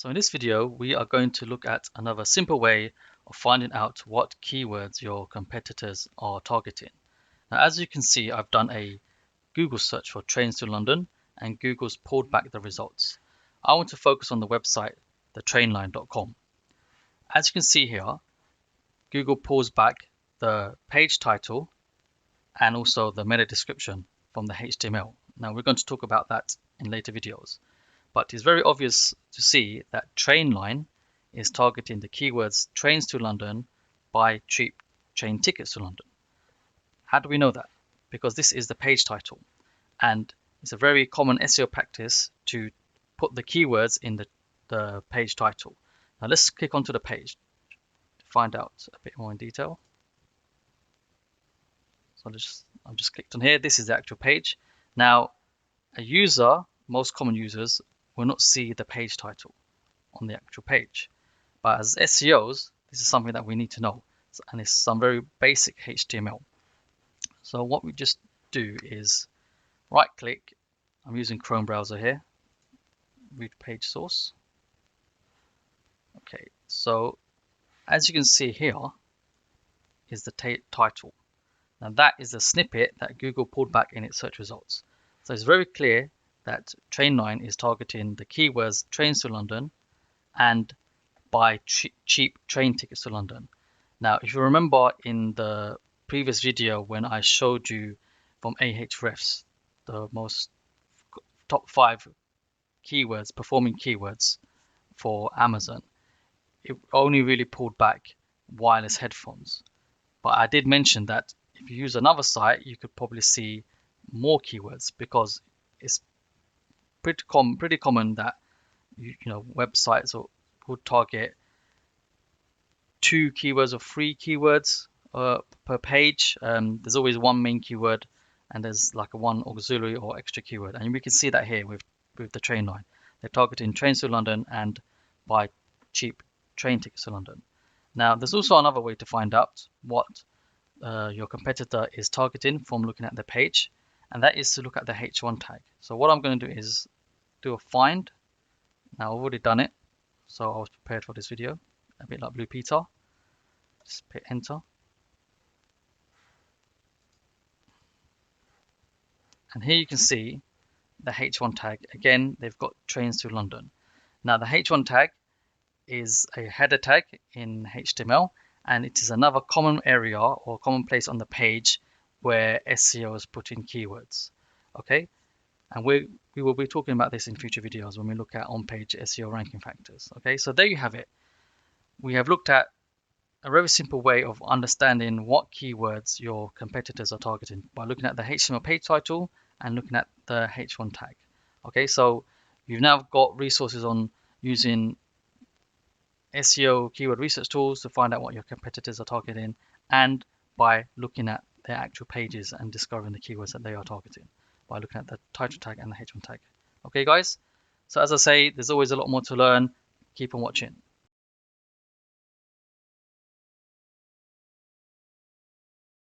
So in this video, we are going to look at another simple way of finding out what keywords your competitors are targeting. Now, as you can see, I've done a Google search for trains to London and Google's pulled back the results. I want to focus on the website, thetrainline.com. As you can see here, Google pulls back the page title and also the meta description from the HTML. Now, we're going to talk about that in later videos. But it's very obvious to see that Trainline is targeting the keywords trains to London, buy cheap train tickets to London. How do we know that? Because this is the page title, and it's a very common SEO practice to put the keywords in the page title. Now let's click onto the page to find out a bit more in detail. So I've just clicked on here. This is the actual page. Now, a user, most common users, will not see the page title on the actual page. But as SEOs, this is something that we need to know, and it's some very basic HTML. So what we just do is right click, I'm using Chrome browser here, read page source. Okay, so as you can see here is the title. Now that is a snippet that Google pulled back in its search results. So it's very clear that Trainline is targeting the keywords trains to London and buy cheap train tickets to London. Now, if you remember in the previous video when I showed you from Ahrefs, the most top 5 keywords, performing keywords for Amazon, it only really pulled back wireless headphones. But I did mention that if you use another site, you could probably see more keywords because it's pretty common that websites would target 2 keywords or 3 keywords per page. There's always one main keyword and there's like a one auxiliary or extra keyword, and we can see that here with the train line. They're targeting trains to London and buy cheap train tickets to London. Now there's also another way to find out what your competitor is targeting from looking at the page, and that is to look at the H1 tag. So what I'm going to do is do a find. Now I've already done it, so I was prepared for this video, a bit like Blue Peter. Just hit enter. And here you can see the H1 tag. Again, they've got trains to London. Now the H1 tag is a header tag in HTML, and it is another common area or common place on the page where SEOs put in keywords. Okay, and we will be talking about this in future videos when we look at on-page SEO ranking factors. Okay, so there you have it. We have looked at a very simple way of understanding what keywords your competitors are targeting by looking at the HTML page title and looking at the H1 tag. Okay, so you've now got resources on using SEO keyword research tools to find out what your competitors are targeting, and by looking at their actual pages and discovering the keywords that they are targeting by looking at the title tag and the H1 tag. Okay guys, so as I say, there's always a lot more to learn. Keep on watching.